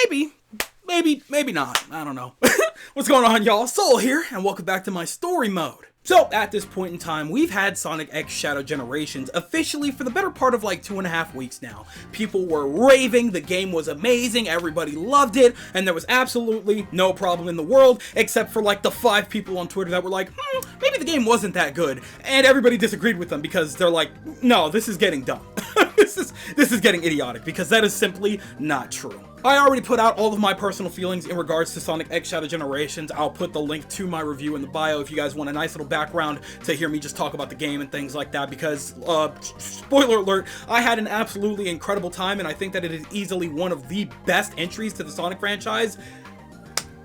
maybe not. I don't know. What's going on, y'all? Soul here, and welcome back to my story mode. So, at this point in time, we've had Sonic X Shadow Generations officially for the better part of like 2.5 weeks now. People were raving, the game was amazing, everybody loved it, and there was absolutely no problem in the world, except for like the 5 people on Twitter that were like, maybe the game wasn't that good, and everybody disagreed with them because they're like, no, this is getting dumb. This is getting idiotic, because that is simply not true. I already put out all of my personal feelings in regards to Sonic X Shadow Generations. I'll put the link to my review in the bio if you guys want a nice little background to hear me just talk about the game and things like that, because, spoiler alert, I had an absolutely incredible time, and I think that it is easily one of the best entries to the Sonic franchise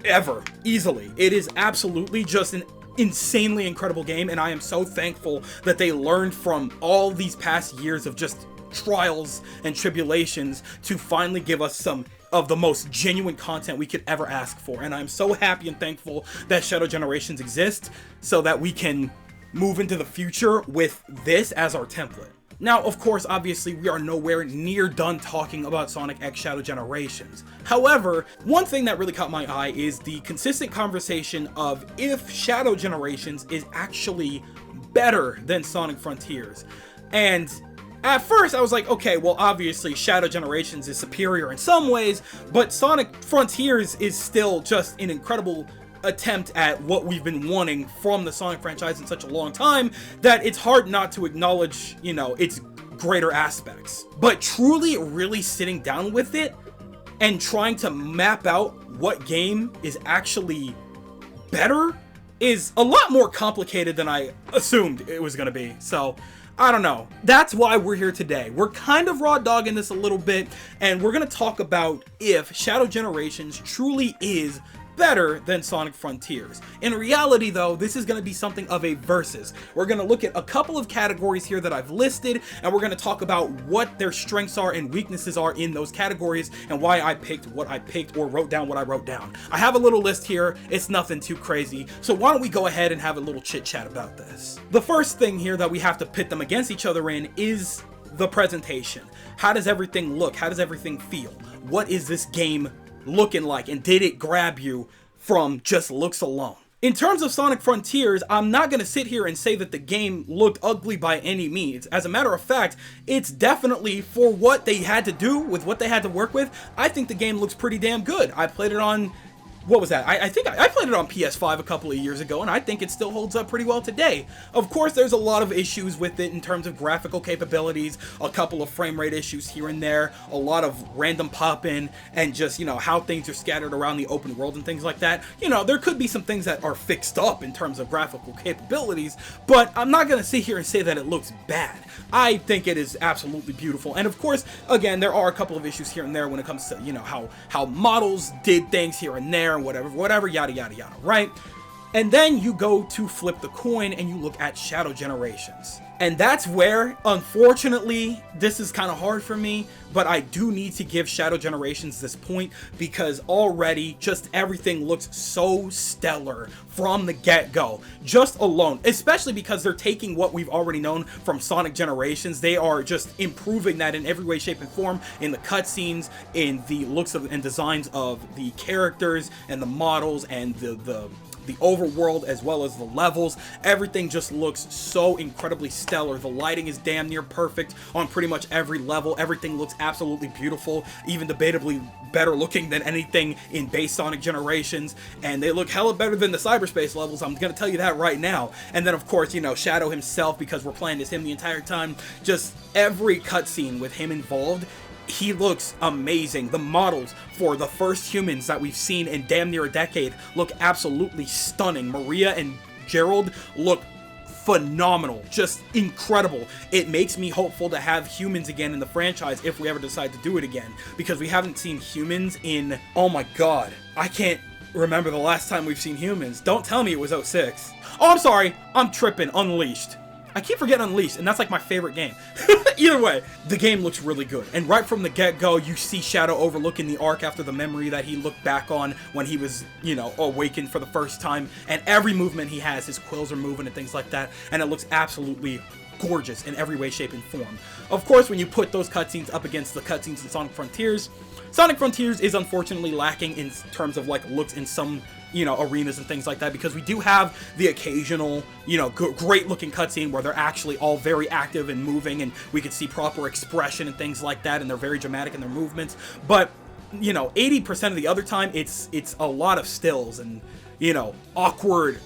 ever. Easily. It is absolutely just an insanely incredible game, and I am so thankful that they learned from all these past years of just trials and tribulations to finally give us some of the most genuine content we could ever ask for. And I'm so happy and thankful that Shadow Generations exists so that we can move into the future with this as our template. Now, of course, obviously, we are nowhere near done talking about Sonic X Shadow Generations. However, one thing that really caught my eye is the consistent conversation of if Shadow Generations is actually better than Sonic Frontiers. And at first, I was like, okay, well, obviously, Shadow Generations is superior in some ways, but Sonic Frontiers is still just an incredible attempt at what we've been wanting from the Sonic franchise in such a long time that it's hard not to acknowledge, you know, its greater aspects. But truly, really sitting down with it and trying to map out what game is actually better is a lot more complicated than I assumed it was going to be. So, I don't know. That's why we're here today. We're kind of raw dogging this a little bit, and we're going to talk about if Shadow Generations truly is better than Sonic Frontiers. In reality, though, this is going to be something of a versus. We're going to look at a couple of categories here that I've listed, and we're going to talk about what their strengths are and weaknesses are in those categories, and why I picked what I picked or wrote down what I wrote down. I have a little list here. It's nothing too crazy, so why don't we go ahead and have a little chit chat about this. The first thing here that we have to pit them against each other in is the presentation. How does everything look? How does everything feel? What is this game looking like, and did it grab you from just looks alone? In terms of Sonic Frontiers, I'm not going to sit here and say that the game looked ugly by any means. As a matter of fact, it's definitely, for what they had to do with what they had to work with, I think the game looks pretty damn good. I played it on, what was that? I think I played it on PS5 a couple of years ago, and I think it still holds up pretty well today. Of course, there's a lot of issues with it in terms of graphical capabilities, a couple of frame rate issues here and there, a lot of random pop-in, and just, you know, how things are scattered around the open world and things like that. You know, there could be some things that are fixed up in terms of graphical capabilities, but I'm not going to sit here and say that it looks bad. I think it is absolutely beautiful. And of course, again, there are a couple of issues here and there when it comes to, you know, how models did things here and there, and whatever, yada, yada, yada, right? And then you go to flip the coin and you look at Shadow Generations. And that's where, unfortunately, this is kind of hard for me, but I do need to give Shadow Generations this point, because already just everything looks so stellar from the get-go, just alone, especially because they're taking what we've already known from Sonic Generations. They are just improving that in every way, shape, and form, in the cutscenes, in the looks of and designs of the characters and the models and the overworld, as well as the levels. Everything just looks so incredibly stellar. The lighting is damn near perfect on pretty much every level. Everything looks absolutely beautiful, even debatably better looking than anything in base Sonic Generations, and they look hella better than the cyberspace levels, I'm gonna tell you that right now. And then of course, you know, Shadow himself, because we're playing as him the entire time, just every cutscene with him involved, he looks amazing. The models for the first humans that we've seen in damn near a decade look absolutely stunning. Maria and Gerald look phenomenal, just incredible. It makes me hopeful to have humans again in the franchise if we ever decide to do it again, because we haven't seen humans in, oh my god, I can't remember the last time we've seen humans. Don't tell me it was 06. Oh, I'm sorry, I'm tripping. Unleashed. I keep forgetting Unleashed, and that's like my favorite game. Either way, the game looks really good. And right from the get-go, you see Shadow overlooking the Ark after the memory that he looked back on when he was, you know, awakened for the first time. And every movement he has, his quills are moving and things like that. And it looks absolutely gorgeous in every way, shape, and form. Of course, when you put those cutscenes up against the cutscenes in Sonic Frontiers is unfortunately lacking in terms of like looks in some, you know, arenas and things like that, because we do have the occasional, you know, great looking cutscene where they're actually all very active and moving, and we can see proper expression and things like that, and they're very dramatic in their movements. But, you know, 80% of the other time, it's a lot of stills and, you know, awkward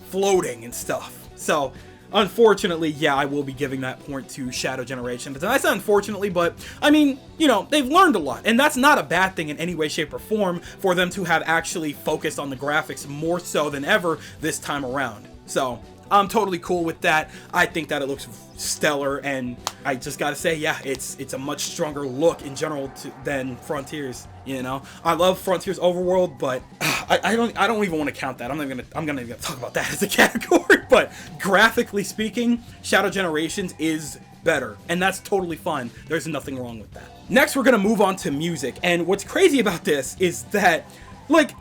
floating and stuff. So unfortunately, yeah, I will be giving that point to Shadow Generation. But I said unfortunately, but I mean, you know, they've learned a lot, and that's not a bad thing in any way, shape, or form for them to have actually focused on the graphics more so than ever this time around. So I'm totally cool with that. I think that it looks stellar, and I just gotta say, yeah, it's a much stronger look in general than Frontiers. You know, I love Frontiers Overworld, but I don't even want to count that. I'm gonna even talk about that as a category. But graphically speaking, Shadow Generations is better, and that's totally fine. There's nothing wrong with that. Next, we're gonna move on to music, and what's crazy about this is that, like,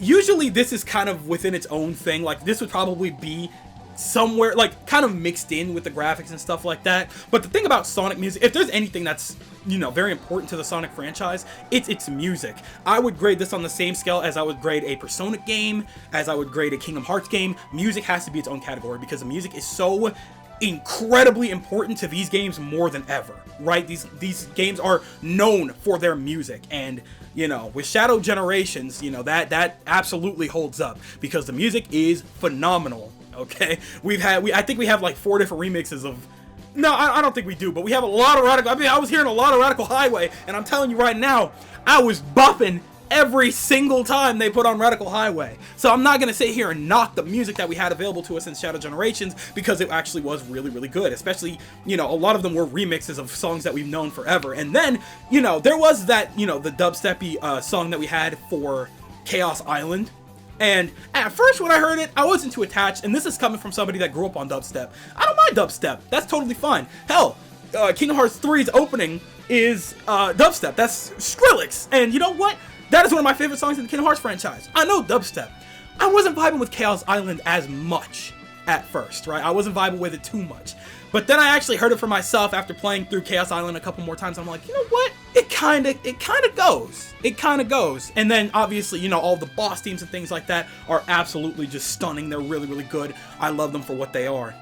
usually this is kind of within its own thing. Like, this would probably be somewhere like kind of mixed in with the graphics and stuff like that. But the thing about Sonic music, if there's anything that's, you know, very important to the Sonic franchise, it's music. I would grade this on the same scale as I would grade a Persona game, as I would grade a Kingdom Hearts game. Music has to be its own category because the music is so incredibly important to these games more than ever, right? These games are known for their music, and you know, with Shadow Generations, you know, that absolutely holds up because the music is phenomenal. Okay, I think we have like 4 different remixes of. No, I don't think we do, but we have a lot of Radical. I mean, I was hearing a lot of Radical Highway, and I'm telling you right now, I was buffing every single time they put on Radical Highway. So I'm not gonna sit here and knock the music that we had available to us in Shadow Generations, because it actually was really, really good. Especially, you know, a lot of them were remixes of songs that we've known forever. And then, you know, there was that, you know, the dubsteppy song that we had for Chaos Island. And at first when I heard it, I wasn't too attached, and this is coming from somebody that grew up on dubstep. I don't mind dubstep, that's totally fine. Hell, Kingdom Hearts 3's opening is dubstep, that's Skrillex, and you know what? That is one of my favorite songs in the Kingdom Hearts franchise. I know dubstep. I wasn't vibing with Chaos Island as much at first, right? I wasn't vibing with it too much. But then I actually heard it for myself after playing through Chaos Island a couple more times. I'm like, you know what? It kind of goes. It kind of goes. And then obviously, you know, all the boss themes and things like that are absolutely just stunning. They're really, really good. I love them for what they are.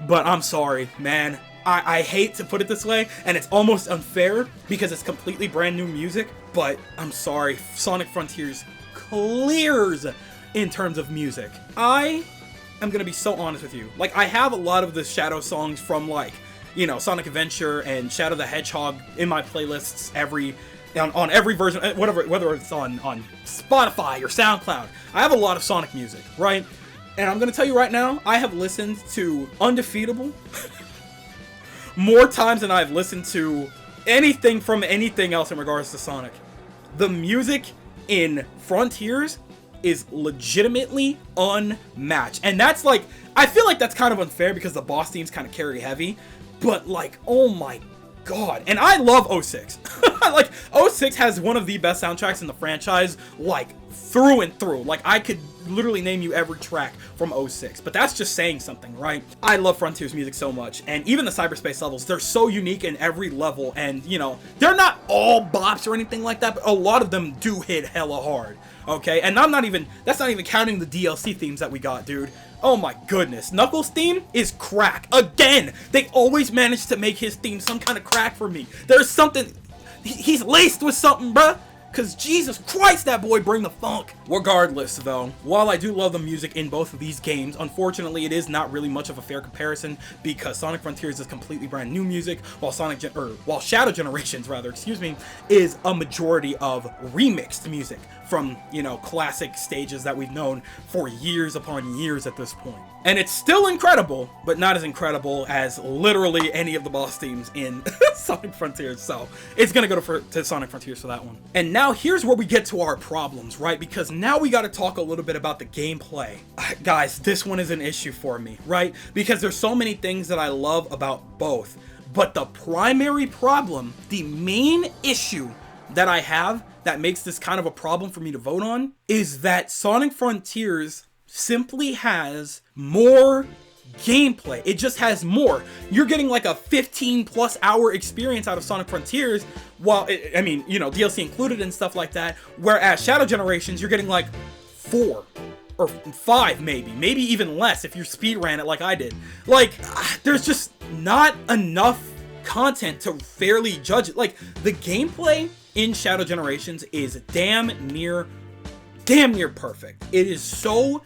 But I'm sorry, man. I hate to put it this way, and it's almost unfair because it's completely brand new music, but I'm sorry. Sonic Frontiers clears in terms of music. I'm gonna be so honest with you. Like, I have a lot of the Shadow songs from, like, you know, Sonic Adventure and Shadow the Hedgehog in my playlists on every version, whether it's on Spotify or SoundCloud. I have a lot of Sonic music, right? And I'm gonna tell you right now, I have listened to Undefeatable more times than I've listened to anything from anything else in regards to Sonic. The music in Frontiers is legitimately unmatched, and that's like, I feel like that's kind of unfair because the boss themes kind of carry heavy, but like, oh my god. And I love 06. Like, 06 has one of the best soundtracks in the franchise, like through and through. Like, I could literally name you every track from 06, but that's just saying something, right? I love Frontiers music so much, and even the cyberspace levels, they're so unique in every level, and you know, they're not all bops or anything like that, but a lot of them do hit hella hard. Okay, and that's not even counting the DLC themes that we got, dude. Oh my goodness. Knuckles' theme is crack. Again, they always manage to make his theme some kind of crack for me. There's something, he's laced with something, bruh. Cause Jesus Christ, that boy bring the funk. Regardless though, while I do love the music in both of these games, unfortunately it is not really much of a fair comparison because Sonic Frontiers is completely brand new music, while Shadow Generations rather, is a majority of remixed music from, you know, classic stages that we've known for years upon years at this point. And it's still incredible, but not as incredible as literally any of the boss themes in Sonic Frontiers. So it's gonna go to Sonic Frontiers for that one. And now here's where we get to our problems, right? Because now we gotta talk a little bit about the gameplay. Guys, this one is an issue for me, right? Because there's so many things that I love about both. But the primary problem, the main issue that I have that makes this kind of a problem for me to vote on, is that Sonic Frontiers simply has more gameplay. It just has more. You're getting like a 15+ hour experience out of Sonic Frontiers, while I mean, you know, DLC included and stuff like that. Whereas Shadow Generations, you're getting like 4 or 5, maybe even less if you speed ran it like I did. Like, there's just not enough content to fairly judge it. Like, the gameplay in Shadow Generations is damn near perfect. It is so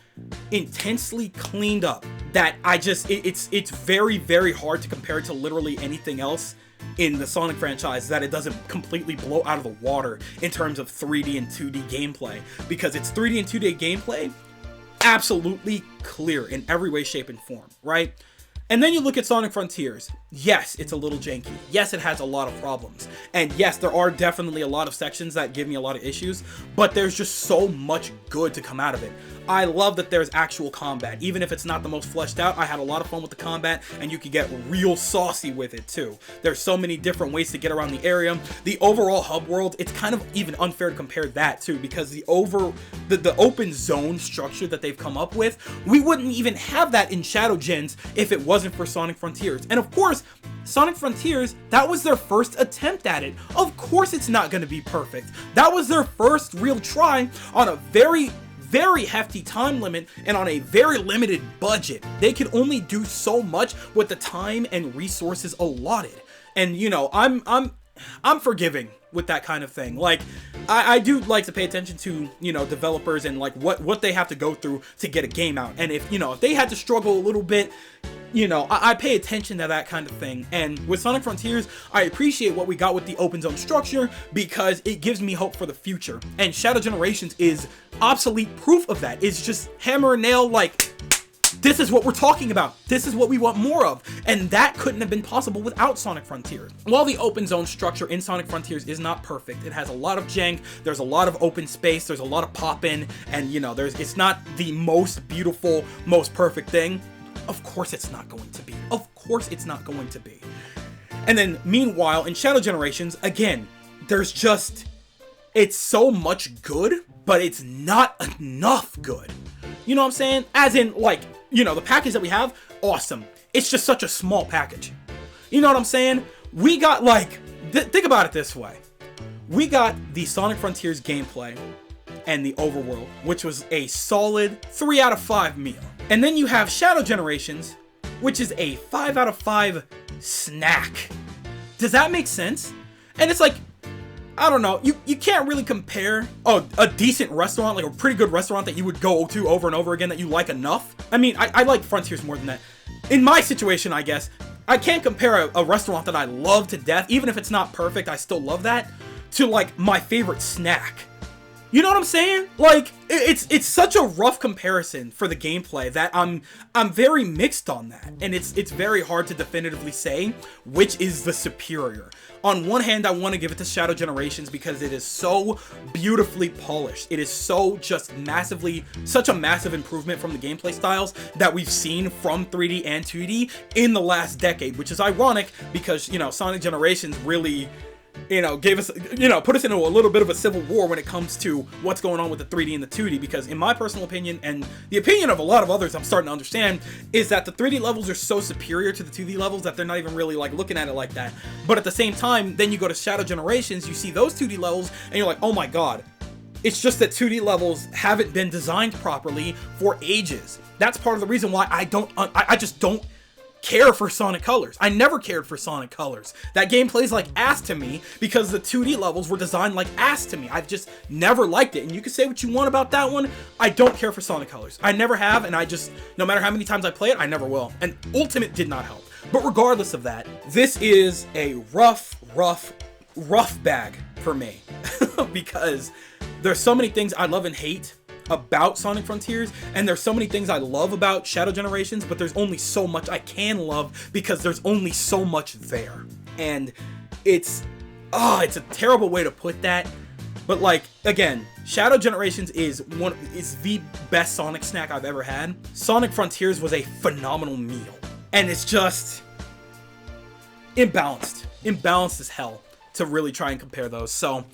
intensely cleaned up that it's very, very hard to compare it to literally anything else in the Sonic franchise, that it doesn't completely blow out of the water in terms of 3D and 2D gameplay, because it's 3D and 2D gameplay absolutely clear in every way, shape, and form, right? And then you look at Sonic Frontiers. Yes, it's a little janky. Yes, it has a lot of problems. And yes, there are definitely a lot of sections that give me a lot of issues, but there's just so much good to come out of it. I love that there's actual combat. Even if it's not the most fleshed out, I had a lot of fun with the combat, and you can get real saucy with it too. There's so many different ways to get around the area. The overall hub world, it's kind of even unfair to compare that too, because the open zone structure that they've come up with, we wouldn't even have that in Shadow Gens if it wasn't for Sonic Frontiers. And of course, Sonic Frontiers, that was their first attempt at it. Of course it's not going to be perfect. That was their first real try on a very hefty time limit and on a very limited budget. They could only do so much with the time and resources allotted. And you know, I'm forgiving with that kind of thing. Like, I do like to pay attention to, you know, developers and like what they have to go through to get a game out. And if, you know, if they had to struggle a little bit, you know, I pay attention to that kind of thing. And with Sonic Frontiers, I appreciate what we got with the open zone structure because it gives me hope for the future. And Shadow Generations is obsolete proof of that. It's just hammer and nail, like, this is what we're talking about. This is what we want more of. And that couldn't have been possible without Sonic Frontiers. While the open zone structure in Sonic Frontiers is not perfect, it has a lot of jank, there's a lot of open space, there's a lot of pop-in, and you know, it's not the most beautiful, most perfect thing. Of course it's not going to be. Of course it's not going to be. And then meanwhile, in Shadow Generations, again, there's just, it's so much good, but it's not enough good. You know what I'm saying? As in, like, you know, the package that we have, awesome. It's just such a small package. You know what I'm saying? We got, like, think about it this way. We got the Sonic Frontiers gameplay and the overworld, which was a solid 3 out of 5 meal. And then you have Shadow Generations, which is a 5 out of 5 snack. Does that make sense? And it's like, I don't know, you can't really compare a decent restaurant, like a pretty good restaurant that you would go to over and over again that you like enough. I mean, I like Frontiers more than that. In my situation, I guess, I can't compare a restaurant that I love to death, even if it's not perfect, I still love that, to like my favorite snack. You know what I'm saying? Like, it's such a rough comparison for the gameplay that I'm very mixed on that. And it's very hard to definitively say which is the superior. On one hand, I want to give it to Shadow Generations because it is so beautifully polished. It is so just such a massive improvement from the gameplay styles that we've seen from 3D and 2D in the last decade, which is ironic because, you know, Sonic Generations really, you know, gave us, you know, put us into a little bit of a civil war when it comes to what's going on with the 3D and the 2D, because in my personal opinion, and the opinion of a lot of others I'm starting to understand, is that the 3D levels are so superior to the 2D levels that they're not even really like looking at it like that. But at the same time, then you go to Shadow Generations, you see those 2D levels, and you're like, oh my god. It's just that 2D levels haven't been designed properly for ages. That's part of the reason why I just don't care for Sonic Colors. I never cared for Sonic Colors. That game plays like ass to me because the 2D levels were designed like ass to me. I've just never liked it. And you can say what you want about that one. I don't care for Sonic Colors. I never have, and no matter how many times I play it, I never will. And Ultimate did not help. But regardless of that, this is a rough bag for me. Because there's so many things I love and hate about Sonic Frontiers, and there's so many things I love about Shadow Generations, but there's only so much I can love because there's only so much there. And it's a terrible way to put that, but like, again, Shadow Generations is the best Sonic snack I've ever had. Sonic Frontiers was a phenomenal meal, and it's just imbalanced as hell to really try and compare those. So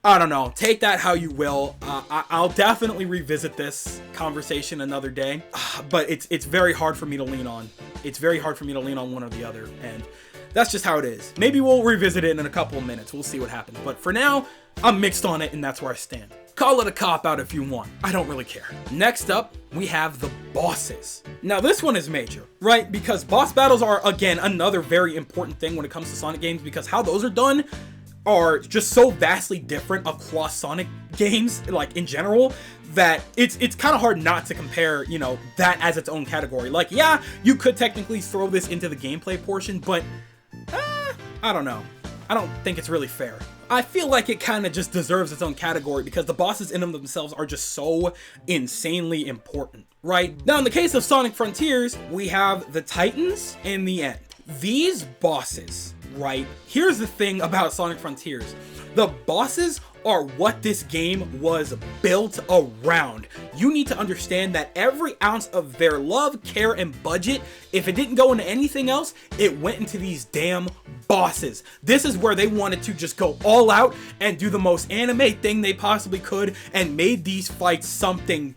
I don't know. Take that how you will. I'll definitely revisit this conversation another day, but it's very hard for me to lean on. It's very hard for me to lean on one or the other, and that's just how it is. Maybe we'll revisit it in a couple of minutes. We'll see what happens. But for now, I'm mixed on it, and that's where I stand. Call it a cop-out if you want. I don't really care. Next up, we have the bosses. Now, this one is major, right? Because boss battles are, again, another very important thing when it comes to Sonic games, because how those are done are just so vastly different across Sonic games, like in general, that it's kind of hard not to compare, you know, that as its own category. Like, yeah, you could technically throw this into the gameplay portion, but I don't know. I don't think it's really fair. I feel like it kind of just deserves its own category because the bosses in them themselves are just so insanely important, right? Now, in the case of Sonic Frontiers, we have the Titans and the End. These bosses, right? Here's the thing about Sonic Frontiers. The bosses are what this game was built around. You need to understand that every ounce of their love, care, and budget, if it didn't go into anything else, it went into these damn bosses. This is where they wanted to just go all out and do the most anime thing they possibly could and made these fights something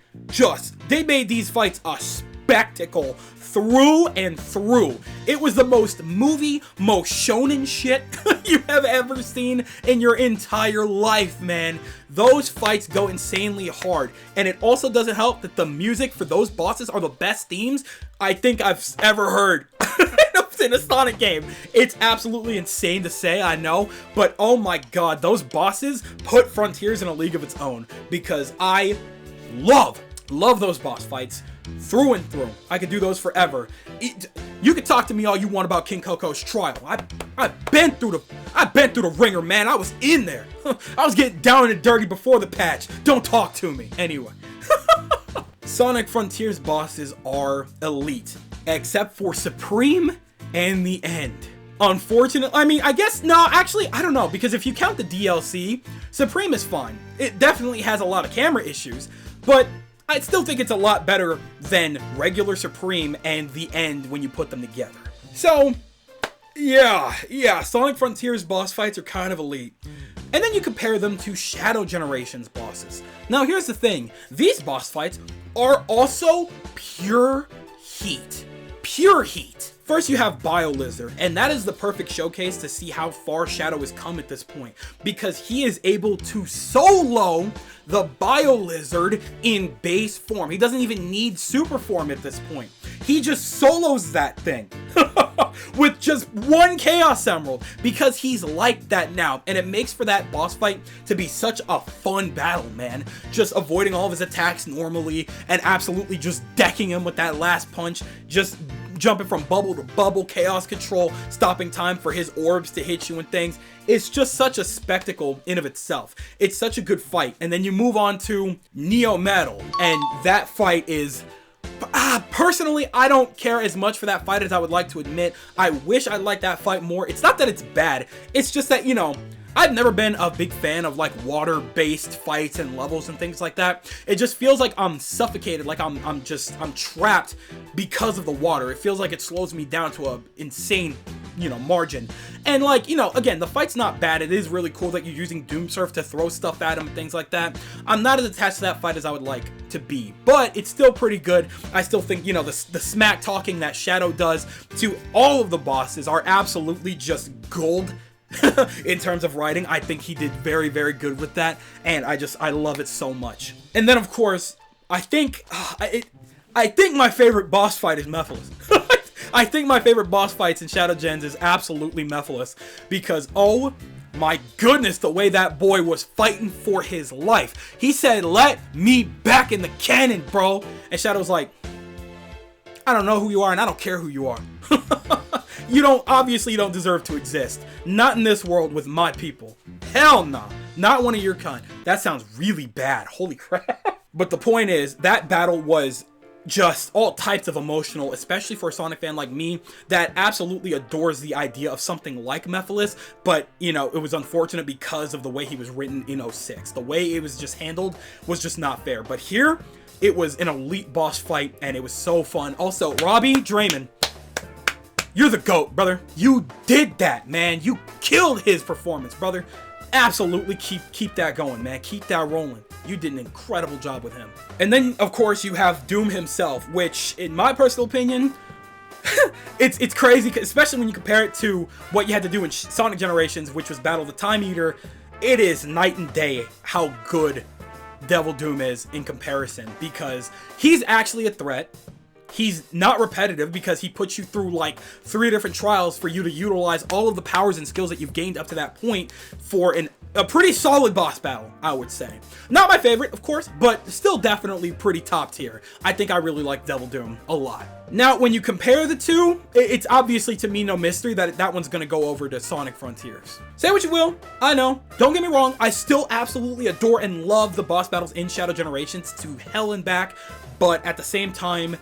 they made these fights a spectacle through and through. It was the most most shonen shit you have ever seen in your entire life, man. Those fights go insanely hard, and it also doesn't help that the music for those bosses are the best themes I think I've ever heard in a Sonic game. It's absolutely insane to say, I know, but oh my god, those bosses put Frontiers in a league of its own, because I love those boss fights through and through. I could do those forever. You could talk to me all you want about King Coco's trial. I've been through the ringer, man. I was in there. I was getting down and dirty before the patch. Don't talk to me. Anyway. Sonic Frontiers bosses are elite, except for Supreme and the End. Unfortunately, I mean, I guess, no, actually, I don't know, because if you count the DLC, Supreme is fine. It definitely has a lot of camera issues, but I still think it's a lot better than regular Supreme and the End when you put them together. So, yeah, Sonic Frontiers boss fights are kind of elite. And then you compare them to Shadow Generations bosses. Now, here's the thing. These boss fights are also pure heat. Pure heat. First, you have BioLizard, and that is the perfect showcase to see how far Shadow has come at this point, because he is able to solo the BioLizard in base form. He doesn't even need super form at this point. He just solos that thing with just one Chaos Emerald, because he's like that now, and it makes for that boss fight to be such a fun battle, man. Just avoiding all of his attacks normally and absolutely just decking him with that last punch, just jumping from bubble to bubble, chaos control, stopping time for his orbs to hit you and things. It's just such a spectacle in of itself. It's such a good fight. And then you move on to Neo Metal, and that fight is... personally, I don't care as much for that fight as I would like to admit. I wish I liked that fight more. It's not that it's bad. It's just that, you know, I've never been a big fan of like water-based fights and levels and things like that. It just feels like I'm suffocated, like I'm trapped because of the water. It feels like it slows me down to a insane, you know, margin. And like, you know, again, the fight's not bad. It is really cool that you're using Doomsurf to throw stuff at him and things like that. I'm not as attached to that fight as I would like to be, but it's still pretty good. I still think, you know, the smack talking that Shadow does to all of the bosses are absolutely just gold. In terms of writing, I think he did very, very good with that, and I love it so much. And then, of course, I think my favorite boss fight is Mephiles. I think my favorite boss fights in Shadow Gens is absolutely Mephiles, because, oh my goodness, the way that boy was fighting for his life. He said, "Let me back in the cannon, bro." And Shadow's like, "I don't know who you are, and I don't care who you are." You obviously don't deserve to exist. Not in this world with my people. Hell nah. Not one of your kind. That sounds really bad. Holy crap. But the point is, that battle was just all types of emotional, especially for a Sonic fan like me that absolutely adores the idea of something like Mephiles, but, you know, it was unfortunate because of the way he was written in 06. The way it was just handled was just not fair. But here, it was an elite boss fight, and it was so fun. Also, Robbie Draymond, you're the GOAT, brother. You did that, man. You killed his performance, brother. absolutely keep that going, man. Keep that rolling. You did an incredible job with him. And then, of course, you have Doom himself, which, in my personal opinion, it's crazy, especially when you compare it to what you had to do in Sonic Generations, which was battle the Time Eater. It is night and day how good Devil Doom is in comparison, because he's actually a threat. He's not repetitive because he puts you through like 3 different trials for you to utilize all of the powers and skills that you've gained up to that point for a pretty solid boss battle, I would say. Not my favorite, of course, but still definitely pretty top tier. I think I really like Devil Doom a lot. Now, when you compare the two, it's obviously to me no mystery that that one's going to go over to Sonic Frontiers. Say what you will, I know, don't get me wrong, I still absolutely adore and love the boss battles in Shadow Generations to hell and back, but at the same time,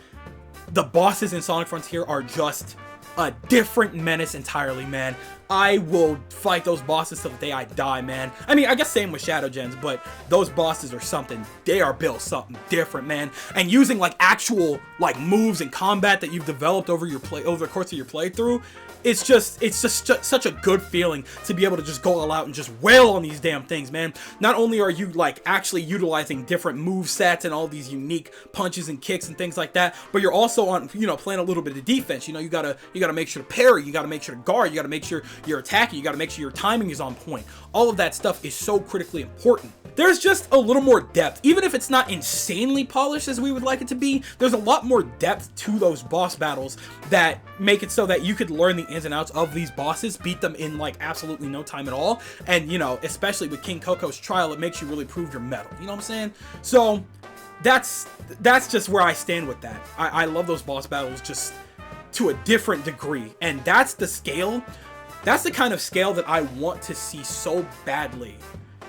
the bosses in Sonic Frontier are just a different menace entirely, man. I will fight those bosses till the day I die, man. I mean, I guess same with Shadow Gens, but those bosses are something. They are built something different, man. And using like actual like moves and combat that you've developed over the course of your playthrough, it's just such a good feeling to be able to just go all out and just wail on these damn things, man. Not only are you like actually utilizing different move sets and all these unique punches and kicks and things like that, but you're also on, you know, playing a little bit of defense. You know, you gotta make sure to parry, you gotta make sure to guard, you gotta make sure you're attacking, you gotta make sure your timing is on point. All of that stuff is so critically important. There's just a little more depth. Even if it's not insanely polished as we would like it to be, there's a lot more depth to those boss battles that make it so that you could learn the ins and outs of these bosses, beat them in like absolutely no time at all. And, you know, especially with King Coco's trial, it makes you really prove your mettle. You know what I'm saying? So that's just where I stand with that. I love those boss battles just to a different degree. And that's the scale. That's the kind of scale that I want to see so badly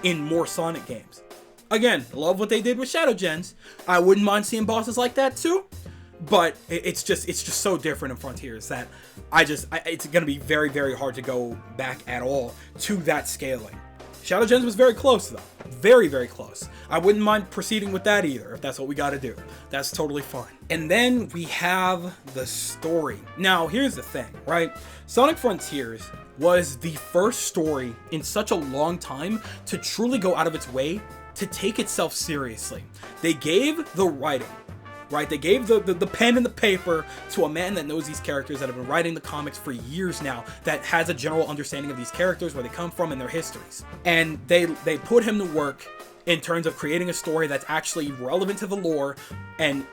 in more Sonic games. Again, love what they did with Shadow Gens. I wouldn't mind seeing bosses like that too, but it's just so different in Frontiers that it's gonna be very, very hard to go back at all to that scaling. Shadow Gens was very close though. Very, very close. I wouldn't mind proceeding with that either, if that's what we gotta do. That's totally fine. And then we have the story. Now, here's the thing, right? Sonic Frontiers was the first story in such a long time to truly go out of its way to take itself seriously. They gave the writing, right? They gave the pen and the paper to a man that knows these characters, that have been writing the comics for years now, that has a general understanding of these characters, where they come from and their histories. And they put him to work in terms of creating a story that's actually relevant to the lore and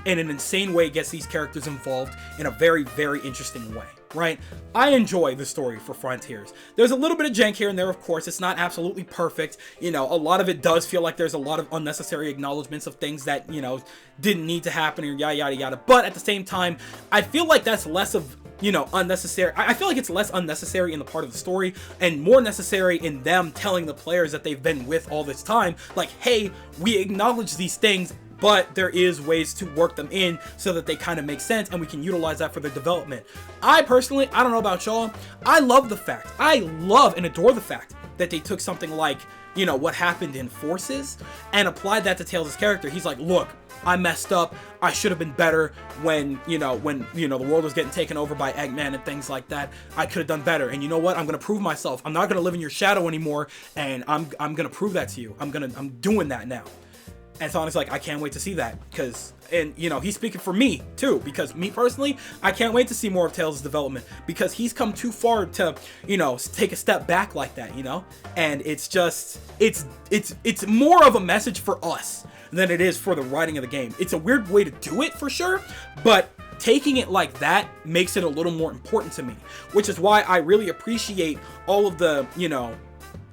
in an insane way gets these characters involved in a very, very interesting way, right? I enjoy the story for Frontiers. There's a little bit of jank here and there, of course. It's not absolutely perfect. You know, a lot of it does feel like there's a lot of unnecessary acknowledgments of things that, you know, didn't need to happen or yada, yada, yada. But at the same time, I feel like that's less of, you know, unnecessary. I feel like it's less unnecessary in the part of the story and more necessary in them telling the players that they've been with all this time, like, hey, we acknowledge these things, but there is ways to work them in so that they kind of make sense and we can utilize that for their development. I personally, I don't know about y'all, I love and adore the fact that they took something like, you know, what happened in Forces and applied that to Tails' character. He's like, look, I messed up. I should have been better when the world was getting taken over by Eggman and things like that. I could have done better. And you know what? I'm going to prove myself. I'm not going to live in your shadow anymore. And I'm going to prove that to you. I'm doing that now. And Sonic's like, I can't wait to see that, and you know, he's speaking for me too, because me personally, I can't wait to see more of Tails' development, because he's come too far to, you know, take a step back like that, you know, and it's just, it's more of a message for us than it is for the writing of the game. It's a weird way to do it for sure, but taking it like that makes it a little more important to me, which is why I really appreciate all of the, you know,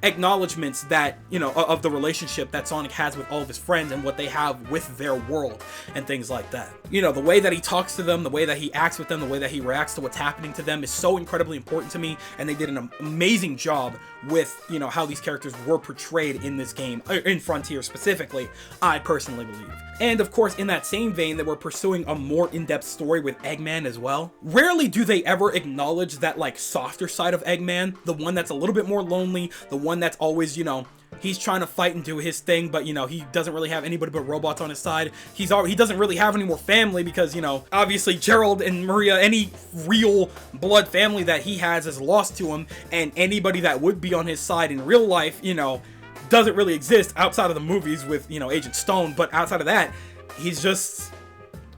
acknowledgments that, you know, of the relationship that Sonic has with all of his friends and what they have with their world and things like that. You know, the way that he talks to them, the way that he acts with them, the way that he reacts to what's happening to them is so incredibly important to me, and they did an amazing job with, you know, how these characters were portrayed in this game, in Frontier specifically, I personally believe. And of course, in that same vein, they were pursuing a more in-depth story with Eggman as well. Rarely do they ever acknowledge that, like, softer side of Eggman, the one that's a little bit more lonely, the one that's always, you know, he's trying to fight and do his thing, but, you know, he doesn't really have anybody but robots on his side. He doesn't really have any more family because, you know, obviously Gerald and Maria, any real blood family that he has is lost to him, and anybody that would be on his side in real life, you know, doesn't really exist outside of the movies with, you know, Agent Stone. But outside of that, he's just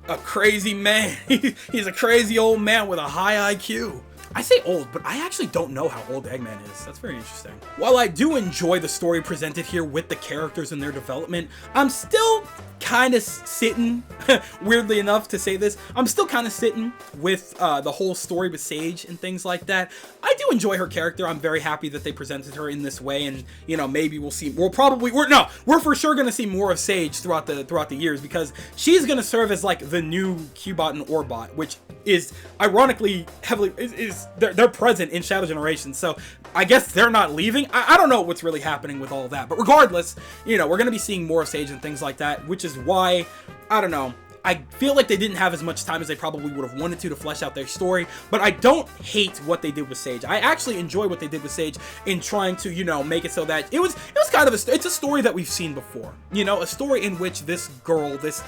a crazy man. He's a crazy old man with a high IQ. I say old, but I actually don't know how old Eggman is. That's very interesting. While I do enjoy the story presented here with the characters and their development, I'm still kind of sitting, weirdly enough to say this, I'm still kind of sitting with the whole story with Sage and things like that. I do enjoy her character. I'm very happy that they presented her in this way, and, you know, maybe we'll see, we're for sure going to see more of Sage throughout the years, because she's going to serve as like the new Cubot and Orbot, which is ironically heavily they're present in Shadow Generation, so I guess they're not leaving. I don't know what's really happening with all of that, but regardless, you know, we're gonna be seeing more of Sage and things like that, which is why, I don't know, I feel like they didn't have as much time as they probably would have wanted to flesh out their story, but I don't hate what they did with Sage. I actually enjoy what they did with Sage in trying to, you know, make it so that it was kind of it's a story that we've seen before, you know, a story in which this girl, this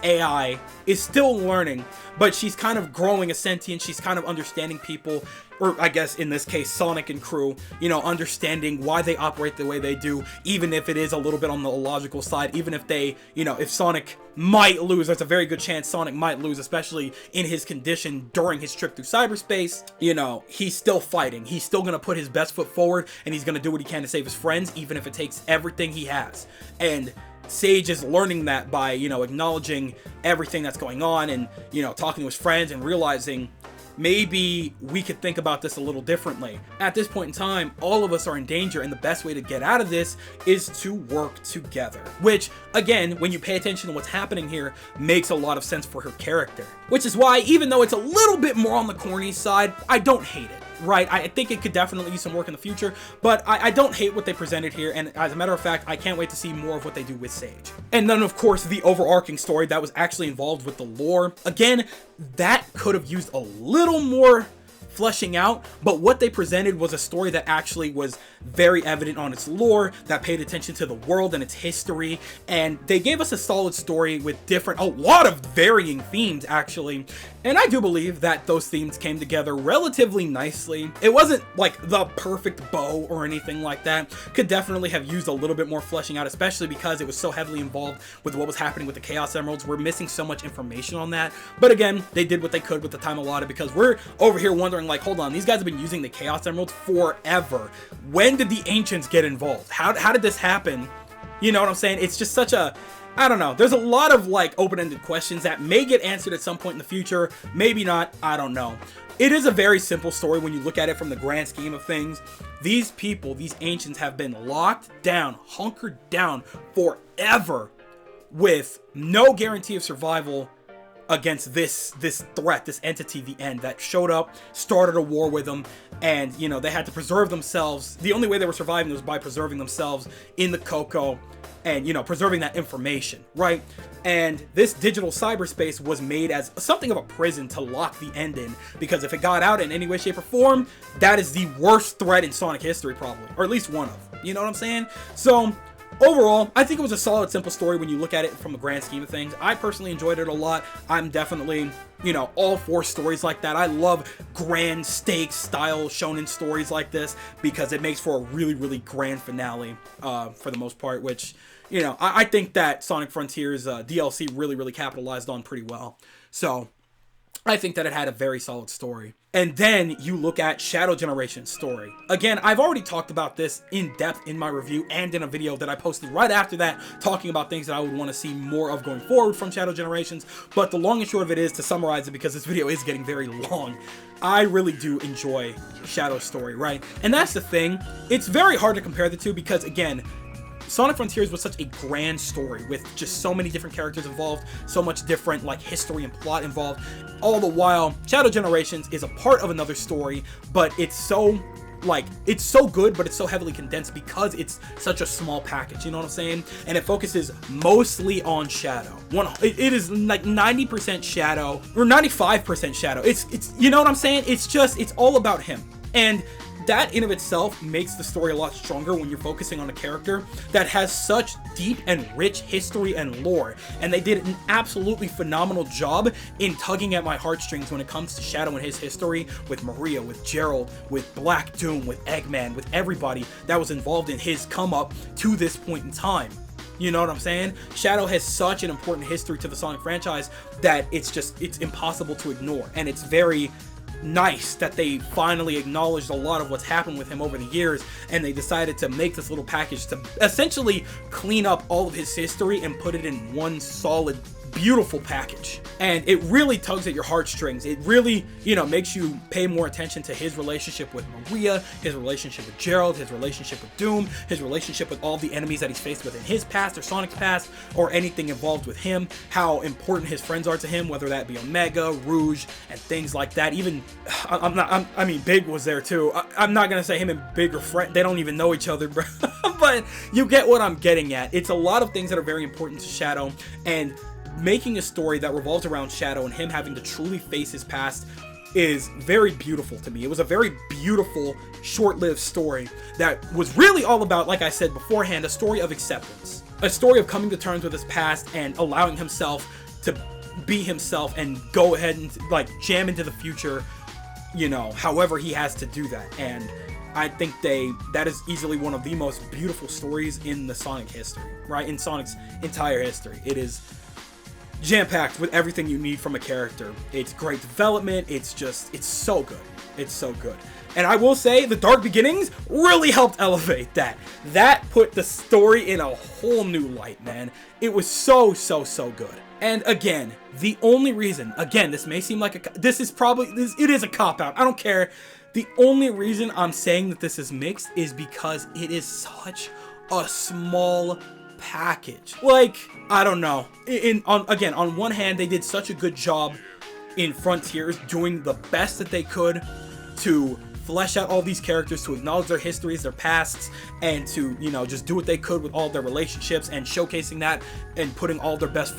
AI is still learning, but she's kind of growing a sentient, she's kind of understanding people, or I guess in this case Sonic and crew, you know, understanding why they operate the way they do, even if it is a little bit on the illogical side, even if they, you know, if Sonic might lose, there's a very good chance Sonic might lose, especially in his condition during his trip through cyberspace, you know, he's still fighting, he's still gonna put his best foot forward, and he's gonna do what he can to save his friends, even if it takes everything he has. And Sage is learning that by, you know, acknowledging everything that's going on, and, you know, talking to his friends and realizing maybe we could think about this a little differently. At this point in time, all of us are in danger, and the best way to get out of this is to work together. Which, again, when you pay attention to what's happening here, makes a lot of sense for her character. Which is why, even though it's a little bit more on the corny side, I don't hate it. Right, I think it could definitely use some work in the future, but I don't hate what they presented here, and as a matter of fact, I can't wait to see more of what they do with Sage. And then, of course, the overarching story that was actually involved with the lore. Again, that could have used a little more fleshing out, but what they presented was a story that actually was very evident on its lore, that paid attention to the world and its history, and they gave us a solid story with a lot of varying themes, actually. And I do believe that those themes came together relatively nicely. It wasn't like the perfect bow or anything like that. Could definitely have used a little bit more fleshing out, especially because it was so heavily involved with what was happening with the Chaos Emeralds. We're missing so much information on that. But again, they did what they could with the time allotted, because we're over here wondering, like, hold on, these guys have been using the Chaos Emeralds forever. When did the Ancients get involved? How did this happen? You know what I'm saying? It's just such a, I don't know. There's a lot of like open-ended questions that may get answered at some point in the future. Maybe not. I don't know. It is a very simple story when you look at it from the grand scheme of things. These people, these Ancients, have been locked down, hunkered down forever with no guarantee of survival against this threat, this entity, the End, that showed up, started a war with them, and, you know, they had to preserve themselves. The only way they were surviving was by preserving themselves in the Coco and, you know, preserving that information, right? And this digital cyberspace was made as something of a prison to lock the End in, because if it got out in any way, shape, or form, that is the worst threat in Sonic history, probably, or at least one of. You know what I'm saying? So overall, I think it was a solid, simple story when you look at it from the grand scheme of things. I personally enjoyed it a lot. I'm definitely, you know, all for stories like that. I love grand stakes style shonen stories like this, because it makes for a really, really grand finale for the most part, which, you know, I think that Sonic Frontiers DLC really, really capitalized on pretty well. So I think that it had a very solid story. And then you look at Shadow Generation's story. Again, I've already talked about this in depth in my review and in a video that I posted right after that, talking about things that I would want to see more of going forward from Shadow Generations. But the long and short of it is, to summarize it, because this video is getting very long, I really do enjoy Shadow's story, right? And that's the thing. It's very hard to compare the two because, again, Sonic Frontiers was such a grand story with just so many different characters involved, so much different like history and plot involved. All the while, Shadow Generations is a part of another story, but it's so good, but it's so heavily condensed because it's such a small package, you know what I'm saying? And it focuses mostly on Shadow. It is like 90% Shadow, or 95% Shadow. It's you know what I'm saying? It's all about him. And that in of itself makes the story a lot stronger when you're focusing on a character that has such deep and rich history and lore. And they did an absolutely phenomenal job in tugging at my heartstrings when it comes to Shadow and his history with Maria, with Gerald, with Black Doom, with Eggman, with everybody that was involved in his come up to this point in time. You know what I'm saying? Shadow has such an important history to the Sonic franchise that it's impossible to ignore. And it's very nice that they finally acknowledged a lot of what's happened with him over the years, and they decided to make this little package to essentially clean up all of his history and put it in one solid, beautiful package. And it really tugs at your heartstrings. It really, you know, makes you pay more attention to his relationship with Maria, his relationship with Gerald, his relationship with Doom, his relationship with all the enemies that he's faced with in his past or Sonic's past, or anything involved with him, how important his friends are to him, whether that be Omega, Rouge, and things like that. Even, I mean, Big was there too. I'm not gonna say him and Big are friends. They don't even know each other, bro. But you get what I'm getting at. It's a lot of things that are very important to Shadow, and making a story that revolves around Shadow and him having to truly face his past is very beautiful to me. It was a very beautiful, short-lived story that was really all about, like I said beforehand, a story of acceptance. A story of coming to terms with his past and allowing himself to be himself and go ahead and, like, jam into the future, you know, however he has to do that. And I think that is easily one of the most beautiful stories in the Sonic history, right? In Sonic's entire history. It is jam-packed with everything you need from a character. It's great development. It's so good. It's so good. And I will say, the Dark Beginnings really helped elevate that. That put the story in a whole new light, man. It was so good. And again, the only reason, again, this may seem like it is a cop-out. I don't care. The only reason I'm saying that this is mixed is because it is such a small package. Like, I don't know. On one hand, they did such a good job in Frontiers doing the best that they could to flesh out all these characters, to acknowledge their histories, their pasts, and to, you know, just do what they could with all their relationships and showcasing that and putting all their best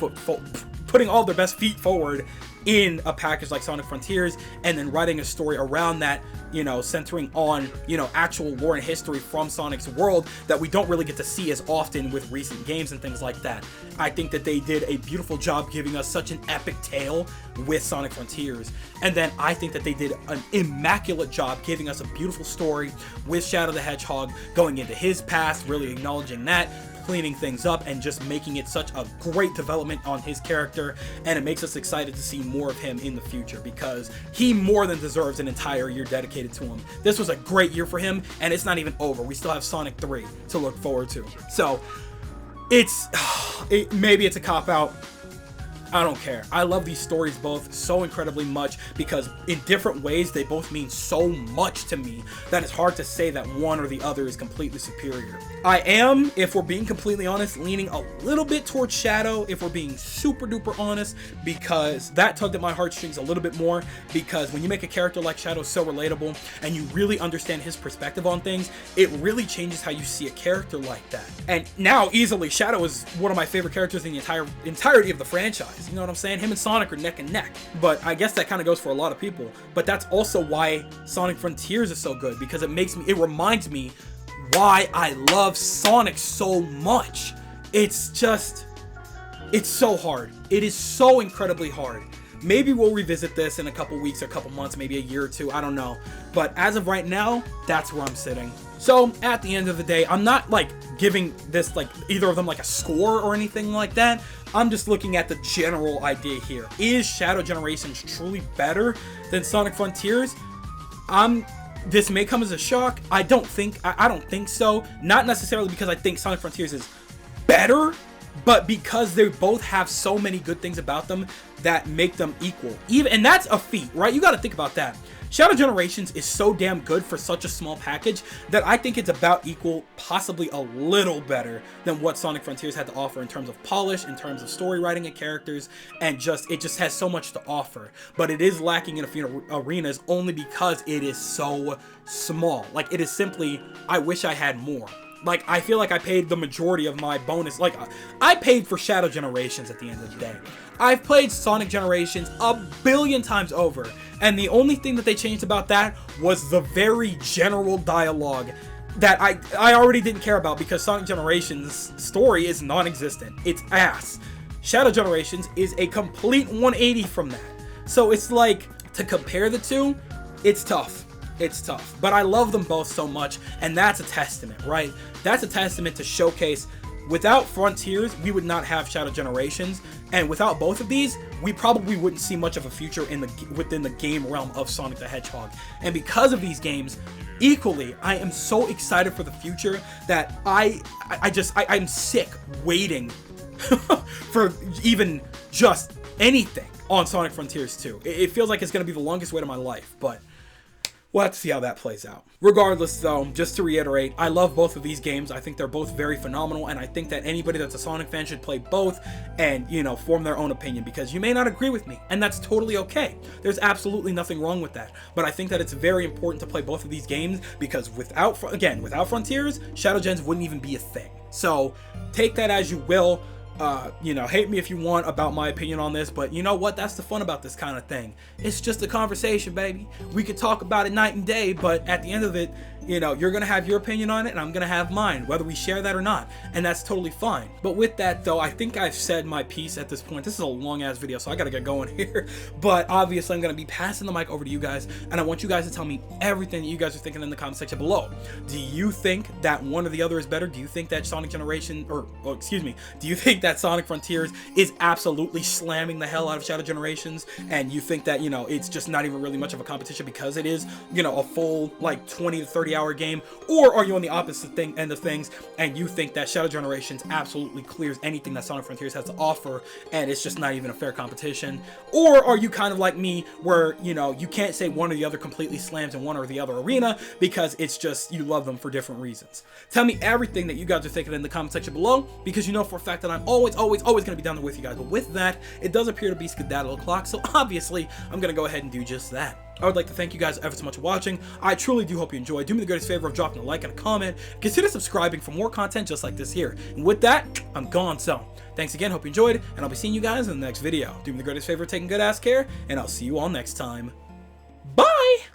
feet forward in a package like Sonic Frontiers, and then writing a story around that, you know, centering on, you know, actual lore and history from Sonic's world that we don't really get to see as often with recent games and things like that. I think that they did a beautiful job giving us such an epic tale with Sonic Frontiers. And then I think that they did an immaculate job giving us a beautiful story with Shadow the Hedgehog, going into his past, really acknowledging that, cleaning things up, and just making it such a great development on his character. And it makes us excited to see more of him in the future, because he more than deserves an entire year dedicated to him. This was a great year for him, and it's not even over. We still have Sonic 3 to look forward to. So maybe it's a cop-out. I don't care. I love these stories both so incredibly much, because in different ways they both mean so much to me that it's hard to say that one or the other is completely superior. I am, if we're being completely honest, leaning a little bit towards Shadow, if we're being super duper honest, because that tugged at my heartstrings a little bit more, because when you make a character like Shadow so relatable and you really understand his perspective on things, it really changes how you see a character like that. And now easily Shadow is one of my favorite characters in the entirety of the franchise. You know what I'm saying? Him and Sonic are neck and neck. But I guess that kind of goes for a lot of people. But that's also why Sonic Frontiers is so good, because it reminds me why I love Sonic so much. It's so hard. It is so incredibly hard. Maybe we'll revisit this in a couple weeks or a couple months, maybe a year or two, I don't know. But as of right now, that's where I'm sitting. So at the end of the day, I'm not like giving this, like, either of them like a score or anything like that. I'm just looking at the general idea here. Is Shadow Generations truly better than Sonic Frontiers? This may come as a shock. I don't think so. Not necessarily because I think Sonic Frontiers is better, but because they both have so many good things about them that make them equal. And that's a feat, right? You got to think about that. Shadow Generations is so damn good for such a small package that I think it's about equal, possibly a little better than what Sonic Frontiers had to offer in terms of polish, in terms of story writing and characters, and it just has so much to offer. But it is lacking in a few arenas only because it is so small. Like, it is simply, I wish I had more. like, I feel like I paid the majority of my bonus. Like, I paid for Shadow Generations at the end of the day. I've played Sonic Generations a billion times over, and the only thing that they changed about that was the very general dialogue that I already didn't care about, because Sonic Generations' story is non-existent. It's ass. Shadow Generations is a complete 180 from that. So it's like, to compare the two, it's tough. It's tough. But I love them both so much, and that's a testament, right? That's a testament to showcase, without Frontiers, we would not have Shadow Generations, and without both of these, we probably wouldn't see much of a future within the game realm of Sonic the Hedgehog. And because of these games, equally, I am so excited for the future that I'm sick waiting for even just anything on Sonic Frontiers 2. It feels like it's going to be the longest wait of my life, but we'll have to see how that plays out. Regardless, though, just to reiterate, I love both of these games. I think they're both very phenomenal, and I think that anybody that's a Sonic fan should play both and, you know, form their own opinion, because you may not agree with me, and that's totally okay. There's absolutely nothing wrong with that. But I think that it's very important to play both of these games, because without Frontiers, Shadow Gens wouldn't even be a thing. So take that as you will. You know, hate me if you want about my opinion on this, but you know what? That's the fun about this kind of thing. It's just a conversation, baby. We could talk about it night and day, but at the end of it, you know, you're gonna have your opinion on it and I'm gonna have mine, whether we share that or not, and that's totally fine. But with that, though, I think I've said my piece at this point. This is a long ass video, so I gotta get going here, but obviously I'm gonna be passing the mic over to you guys, and I want you guys to tell me everything that you guys are thinking in the comment section below. Do you think that one or the other is better? Do you think that Sonic Generation, do you think that Sonic Frontiers is absolutely slamming the hell out of Shadow Generations, and you think that, you know, it's just not even really much of a competition because it is, you know, a full like 20 to 30 hour game? Or are you on the opposite end of things and you think that Shadow Generations absolutely clears anything that Sonic Frontiers has to offer and it's just not even a fair competition? Or are you kind of like me, where, you know, you can't say one or the other completely slams in one or the other arena because it's just you love them for different reasons? Tell me everything that you guys are thinking in the comment section below, because you know for a fact that I'm always going to be down there with you guys. But with that, it does appear to be skedaddle o'clock, so obviously I'm going to go ahead and do just that. I would like to thank you guys ever so much for watching. I truly do hope you enjoyed. Do me the greatest favor of dropping a like and a comment. Consider subscribing for more content just like this here. And with that, I'm gone. So thanks again. Hope you enjoyed, and I'll be seeing you guys in the next video. Do me the greatest favor of taking good ass care, and I'll see you all next time. Bye!